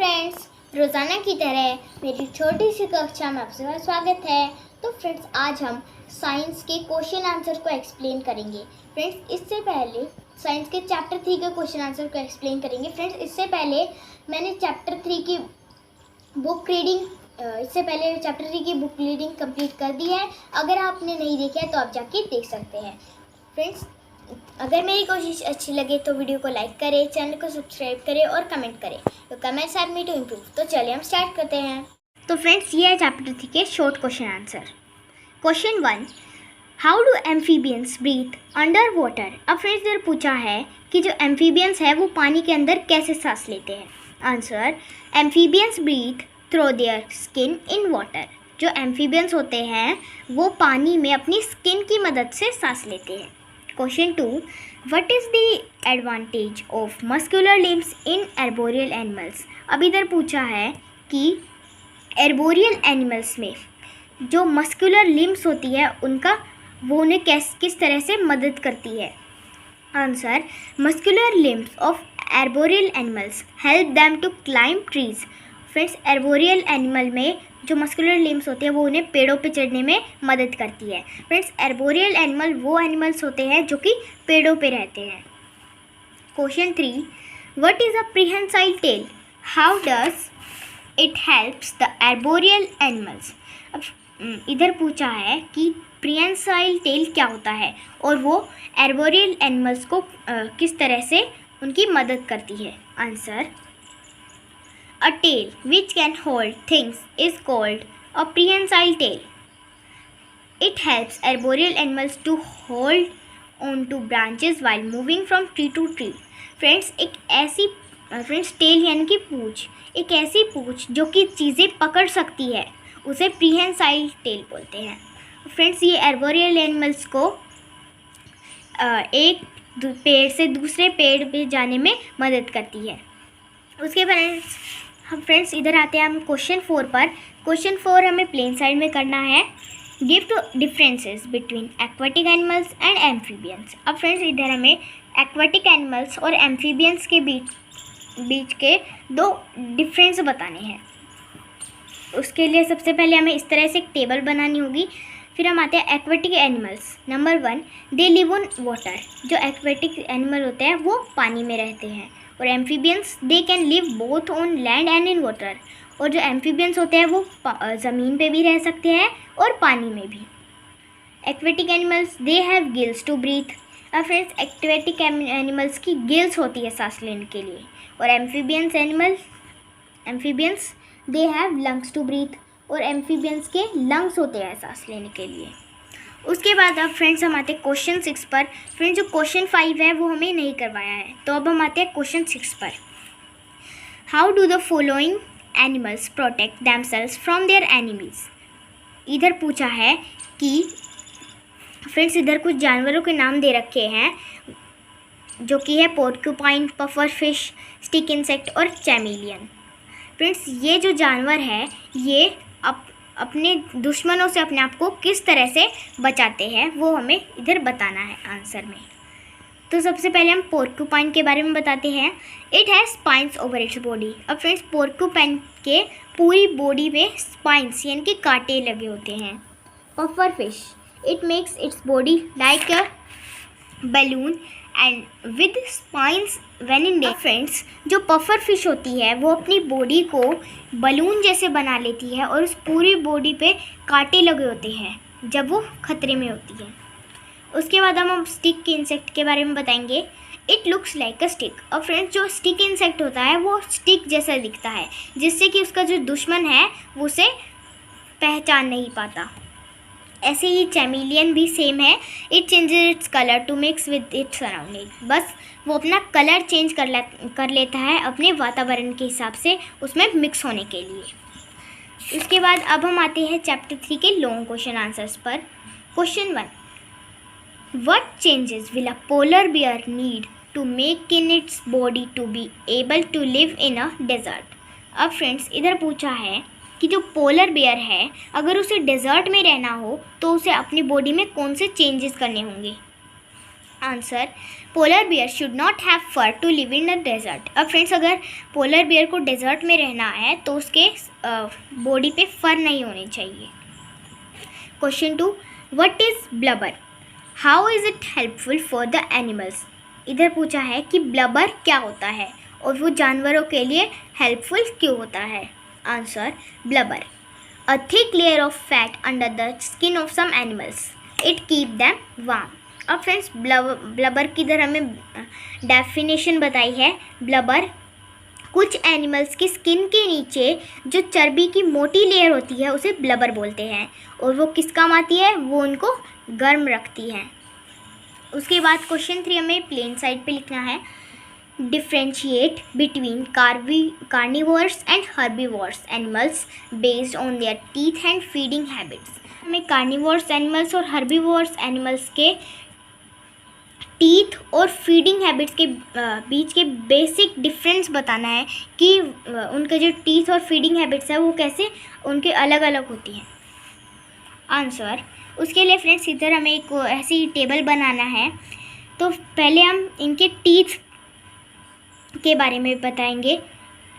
Friends, रोज़ाना की तरह मेरी छोटी सी कक्षा में आपका स्वागत है। तो फ्रेंड्स, आज हम साइंस के क्वेश्चन आंसर को एक्सप्लेन करेंगे। फ्रेंड्स, इससे पहले साइंस के चैप्टर 3 के क्वेश्चन आंसर को एक्सप्लेन करेंगे। फ्रेंड्स, इससे पहले चैप्टर 3 की बुक रीडिंग कंप्लीट कर दी है। अगर आपने नहीं देखा है तो आप जाके देख सकते हैं। फ्रेंड्स, अगर मेरी कोशिश अच्छी लगे तो वीडियो को लाइक करें, चैनल को सब्सक्राइब करें और कमेंट करें। तो comments help me to improve. तो चलिए हम स्टार्ट करते हैं। तो फ्रेंड्स, ये है चैप्टर 3 के short question answer. Question 1, how do amphibians breathe under water. अब फ्रेंड्स, इधर पूछा है कि जो एम्फीबियंस है वो पानी के अंदर कैसे सांस लेते हैं। Answer, amphibians breathe through their skin in water. जो एम्फीबियंस होते हैं वो पानी में अपनी स्किन की मदद से सांस लेते हैं। Question 2, what is the advantage of muscular limbs in arboreal animals. अब इधर पूछा है कि एर्बोरियल एनिमल्स में जो मस्कुलर लिम्स होती है वो उन्हें किस तरह से मदद करती है। Answer, muscular limbs of arboreal animals help them to climb trees. Friends, arboreal animal में जो मस्कुलर लिम्स होते हैं वो उन्हें पेड़ों पे चढ़ने में मदद करती है। फ्रेंड्स, एर्बोरियल एनिमल वो एनिमल्स होते हैं जो कि पेड़ों पे रहते हैं। Question 3, what is a prehensile tail, how does it helps the arboreal animals. अब इधर पूछा है कि प्रीहेंसाइल टेल क्या होता है और वो एर्बोरियल एनिमल्स को किस तरह से उनकी मदद करती है। Answer, a tail which can hold things is called a prehensile tail. It helps arboreal animals to hold on to branches while moving from tree to tree. Friends, tail यानी कि पूँछ, एक ऐसी पूँछ जो कि चीज़ें पकड़ सकती है उसे प्रीहेंसाइल टेल बोलते हैं। फ्रेंड्स, ये एर्बोरियल एनिमल्स को एक पेड़ से दूसरे पेड़ पे जाने में मदद करती है। उसके फ्रेंड्स इधर आते हैं हम क्वेश्चन 4 पर। क्वेश्चन 4 हमें प्लेन साइड में करना है। Give two differences between aquatic animals and amphibians. अब फ्रेंड्स, इधर हमें एक्वाटिक एनिमल्स और एम्फीबियंस के बीच के दो डिफरेंस बताने हैं। उसके लिए सबसे पहले हमें इस तरह से एक टेबल बनानी होगी। फिर हम आते हैं aquatic animals. Number 1, they live on water. जो एक्वाटिक एनिमल होते हैं वो पानी में रहते हैं। और amphibians, they can live both on land and in water. और जो एम्फीबियंस होते हैं वो ज़मीन पे भी रह सकते हैं और पानी में भी। Aquatic animals, they have gills to breathe. अब फ्रेंड्स, एक्वेटिक एनिमल्स की गिल्स होती है सांस लेने के लिए। और amphibians they have lungs to breathe. और एम्फीबियंस के लंग्स होते हैं सांस लेने के लिए। उसके बाद अब फ्रेंड्स हम आते हैं क्वेश्चन 6 पर। फ्रेंड्स, जो क्वेश्चन 5 है वो हमें नहीं करवाया है, तो अब हम आते हैं क्वेश्चन 6 पर। How do the following animals protect themselves from their enemies. इधर पूछा है कि फ्रेंड्स, इधर कुछ जानवरों के नाम दे रखे हैं जो कि है porcupine, puffer fish, stick insect और चैमेलियन। फ्रेंड्स, ये जो जानवर है ये अपने दुश्मनों से अपने आप को किस तरह से बचाते हैं वो हमें इधर बताना है आंसर में। तो सबसे पहले हम पोर्क्यूपाइन के बारे में बताते हैं। It has spines over its body. अब फ्रेंड्स, पोर्क्यूपाइन के पूरी बॉडी में स्पाइंस यानी कि कांटे लगे होते हैं। Puffer fish, it makes its body like a balloon and with spines when in day. Friends, जो पफर फिश होती है वो अपनी बॉडी को बलून जैसे बना लेती है और उस पूरी बॉडी पे कांटे लगे होते हैं जब वो खतरे में होती है। उसके बाद हम स्टिक इंसेक्ट के बारे में बताएंगे। It looks like a stick. और फ्रेंड्स, जो स्टिक इंसेक्ट होता है वो स्टिक जैसा दिखता है जिससे कि उसका जो दुश्मन है वो उसे पहचान नहीं पाता। ऐसे ही चैमेलियन भी सेम है। It changes its colour to mix with its surrounding. बस वो अपना कलर चेंज कर लेता है अपने वातावरण के हिसाब से उसमें मिक्स होने के लिए। उसके बाद अब हम आते हैं चैप्टर 3 के लॉन्ग क्वेश्चन आंसर्स पर। Question 1, what changes will a polar bear need to make in its body to be able to live in a desert. अब फ्रेंड्स, इधर पूछा है कि जो पोलर बियर है अगर उसे डेजर्ट में रहना हो तो उसे अपनी बॉडी में कौन से चेंजेस करने होंगे। Answer, polar bear should not have fur to live in the desert. अब फ्रेंड्स, अगर पोलर बियर को डेजर्ट में रहना है तो उसके बॉडी पे फर नहीं होने चाहिए। Question 2, what is blubber, how is it helpful for the animals. इधर पूछा है कि ब्लबर क्या होता है और वो जानवरों के लिए हेल्पफुल क्यों होता है। Answer, blubber, a thick layer of fat under the skin of some animals, it keep them warm. अब फ्रेंड्स, ब्लबर की इधर हमें डेफिनेशन बताई है। ब्लबर कुछ एनिमल्स की स्किन के नीचे जो चर्बी की मोटी लेयर होती है उसे ब्लबर बोलते हैं, और वो किस काम आती है, वो उनको गर्म रखती है। उसके बाद क्वेश्चन 3 हमें प्लेन साइड पे लिखना है। Differentiate between carnivores and herbivores animals based on their teeth and feeding habits. हमें कार्निवोर्स एनिमल्स और हर्बीवोर्स एनिमल्स के टीथ और फीडिंग हैबिट्स के बीच के बेसिक डिफरेंस बताना है कि उनके जो टीथ और फीडिंग हैबिट्स है वो कैसे उनके अलग अलग होती हैं। आंसर, उसके लिए फ्रेंड्स इधर हमें एक ऐसी टेबल बनाना है। तो पहले हम इनके टीथ के बारे में बताएंगे।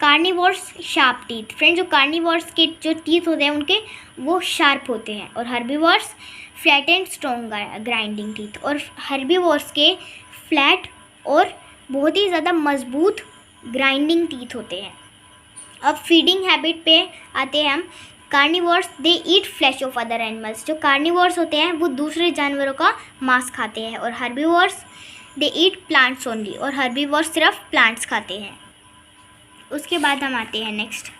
कार्निवोर्स शार्प टीथ, फ्रेंड्स जो कार्निवोर्स के जो टीथ होते हैं उनके वो शार्प होते हैं, और herbivores flat and strong grinding teeth, और हर्बीवोर्स के फ्लैट और बहुत ही ज़्यादा मजबूत ग्राइंडिंग टीथ होते हैं। अब फीडिंग हैबिट पे आते हैं हम। Carnivores they eat flash of other animals, जो कार्निवोर्स होते हैं वो दूसरे जानवरों का मांस खाते हैं, और हर्बीवोर्स दे ईट प्लांट्स ओनली, और हर्बीवोर्स सिर्फ प्लांट्स खाते हैं। उसके बाद हम आते हैं next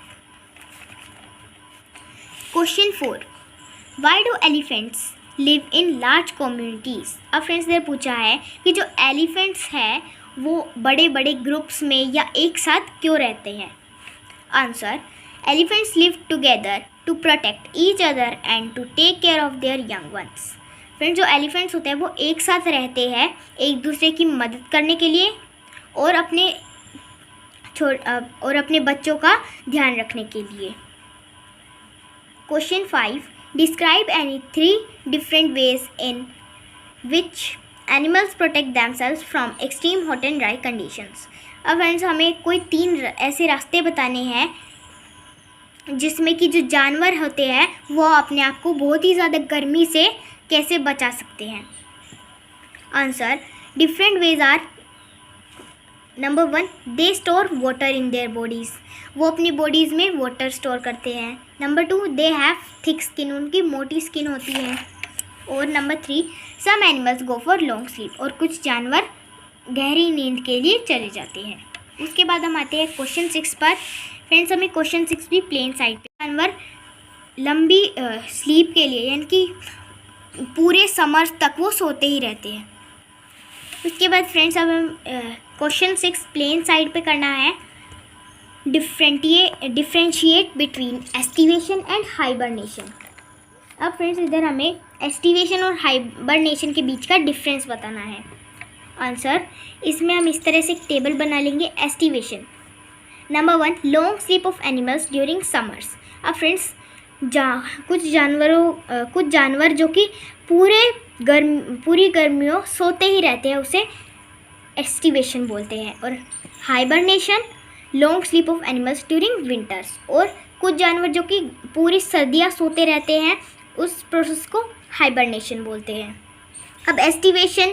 question 4, why do elephants live in large communities. अब फ्रेंड्स इधर पूछा है कि जो एलिफेंट्स हैं वो बड़े बड़े ग्रुप्स में या एक साथ क्यों रहते हैं। Answer, elephants live together to protect each other and to take care of their young ones. Friends जो एलिफेंट्स होते हैं वो एक साथ रहते हैं एक दूसरे की मदद करने के लिए और अपने बच्चों का ध्यान रखने के लिए। Question 5, describe any 3 different ways in which animals protect themselves from extreme hot and dry conditions. अब फ्रेंड्स हमें कोई 3 ऐसे रास्ते बताने हैं जिसमें कि जो जानवर होते हैं वो अपने आप को बहुत ही ज़्यादा गर्मी से कैसे बचा सकते हैं। Answer, different ways are, number 1, they store water in their bodies, वो अपनी बॉडीज़ में वाटर स्टोर करते हैं। Number 2, they have thick skin, उनकी मोटी स्किन होती है। और number 3, some animals go for long sleep, और कुछ जानवर गहरी नींद के लिए चले जाते हैं। उसके बाद हम आते हैं क्वेश्चन 6 पर। फ्रेंड्स हमें क्वेश्चन 6 भी प्लेन साइड पे, जानवर लंबी स्लीप के लिए यानी कि पूरे समर तक वो सोते ही रहते हैं। उसके बाद फ्रेंड्स अब हम क्वेश्चन 6 प्लेन साइड पे करना है। Differentiate between aestivation and hibernation. अब फ्रेंड्स इधर हमें एस्टिवेशन और हाइबरनेशन के बीच का डिफरेंस बताना है। आंसर, इसमें हम इस तरह से एक टेबल बना लेंगे। Aestivation, number 1, long sleep of animals during summers. अब फ्रेंड्स कुछ जानवर जो कि पूरी गर्मियों सोते ही रहते हैं उसे एस्टिवेशन बोलते हैं। और hibernation, long sleep of animals during winters, और कुछ जानवर जो कि पूरी सर्दियाँ सोते रहते हैं उस प्रोसेस को हाइबरनेशन बोलते हैं। अब एस्टिवेशन,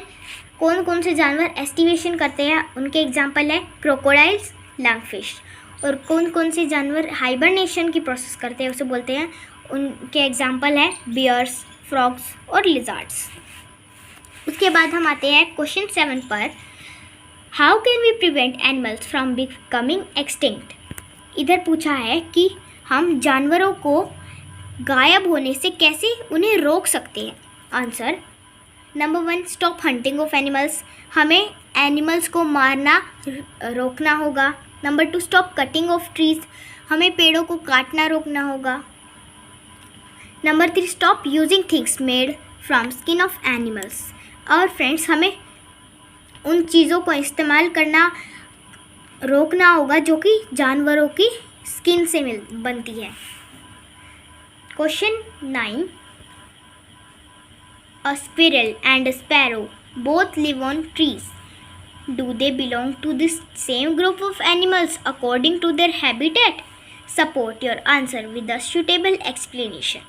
कौन कौन से जानवर एस्टिवेशन करते हैं उनके एग्जाम्पल है क्रोकोडाइल्स, लैंगफिश। और कौन कौन से जानवर हाइबरनेशन की प्रोसेस करते हैं उसे बोलते हैं, उनके एग्जाम्पल है बियर्स, फ्रॉग्स और लिजार्ड्स। उसके बाद हम आते हैं क्वेश्चन 7 पर। How can we prevent animals from becoming extinct. इधर पूछा है कि हम जानवरों को गायब होने से कैसे उन्हें रोक सकते हैं। Answer, number 1, stop hunting of animals, हमें एनिमल्स को मारना रोकना होगा। Number 2, stop cutting of trees, हमें पेड़ों को काटना रोकना होगा। Number 3, stop using things made from skin of animals. और फ्रेंड्स हमें उन चीज़ों को इस्तेमाल करना रोकना होगा जो कि जानवरों की स्किन से बनती है। Question 9, A squirrel and a sparrow both live on trees. Do they belong to the same group of animals according to their habitat? Support your answer with a suitable explanation.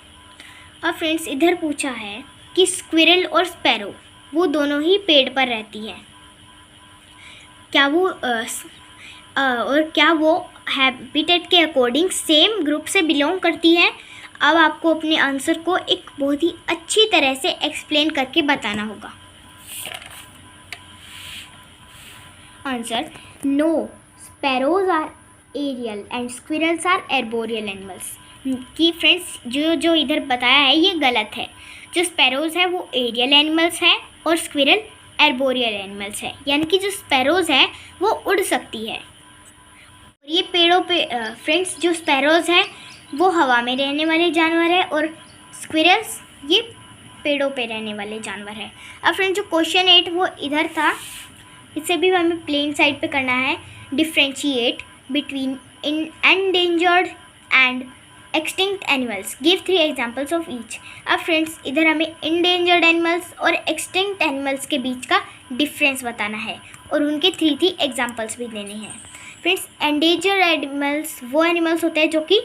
अब friends इधर पूछा है कि squirrel और sparrow वो दोनों ही पेड़ पर रहती हैं, क्या वो और क्या वो हैबिटेट के अकॉर्डिंग सेम ग्रुप से बिलोंग करती हैं? अब आपको अपने आंसर को एक बहुत ही अच्छी तरह से एक्सप्लेन करके बताना होगा। Answer: no, sparrows are aerial and squirrels are arboreal animals. कि फ्रेंड्स जो इधर बताया है ये गलत है। जो स्पैरोज है वो एरियल एनिमल्स है और स्क्विरल एर्बोरियल एनिमल्स है, यानी कि जो स्पैरोज है वो उड़ सकती है और ये पेड़ों पे फ्रेंड्स जो स्पैरोज है वो हवा में रहने वाले जानवर है और स्क्विरल्स ये पेड़ों पे रहने वाले जानवर है। अब फ्रेंड्स जो क्वेश्चन 8 वो इधर था, इसे भी हमें प्लेन साइड पे करना है। Differentiate between endangered and extinct animals, give 3 examples of each. अब फ्रेंड्स इधर हमें इंडेंजर्ड एनिमल्स और एक्सटिंक्ट एनिमल्स के बीच का डिफरेंस बताना है और उनके 3 एग्जाम्पल्स भी देने हैं। फ्रेंड्स एंडेंजर्ड एनिमल्स वो एनिमल्स होते हैं जो कि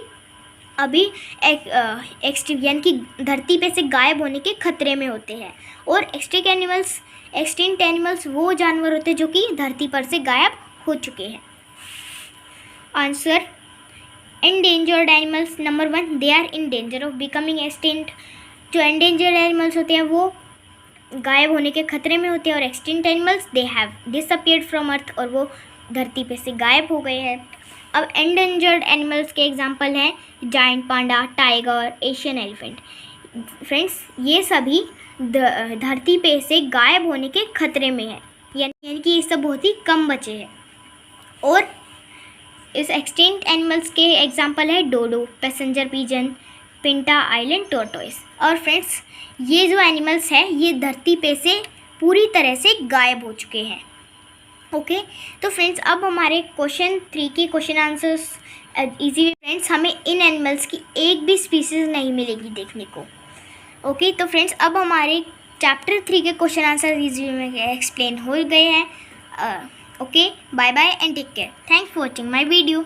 अभी यानी कि धरती पे से गायब होने के खतरे में होते हैं, और एक्सटिंक्ट एनिमल्स वो जानवर होते हैं जो कि धरती पर से गायब हो चुके हैं। Answer: endangered animals number 1, they are in danger of becoming extinct. जो एंडेंजर्ड एनिमल्स होते हैं वो गायब होने के खतरे में होते हैं, और extinct animals they have disappeared from earth, और वो धरती पे से गायब हो गए हैं। अब एंडेंजर्ड एनिमल्स के एग्जांपल हैं जायंट पांडा, टाइगर, एशियन एलिफेंट। फ्रेंड्स ये सभी धरती पे से गायब होने के खतरे में है, यानी कि ये सब बहुत ही कम बचे हैं। और इस एक्सटिंक्ट एनिमल्स के एग्जांपल है डोडो, पैसेंजर पिजन, पिंटा आइलैंड टोर्टोइस। और फ्रेंड्स ये जो एनिमल्स हैं ये धरती पे से पूरी तरह से गायब हो चुके हैं। ओके तो फ्रेंड्स अब हमारे क्वेश्चन 3 के क्वेश्चन आंसर्स इजी। फ्रेंड्स हमें इन एनिमल्स की एक भी स्पीसीज नहीं मिलेगी देखने को। ओके तो फ्रेंड्स अब हमारे चैप्टर 3 के क्वेश्चन आंसर इजी में एक्सप्लेन हो गए हैं। Okay bye bye and take care. Thanks for watching my video.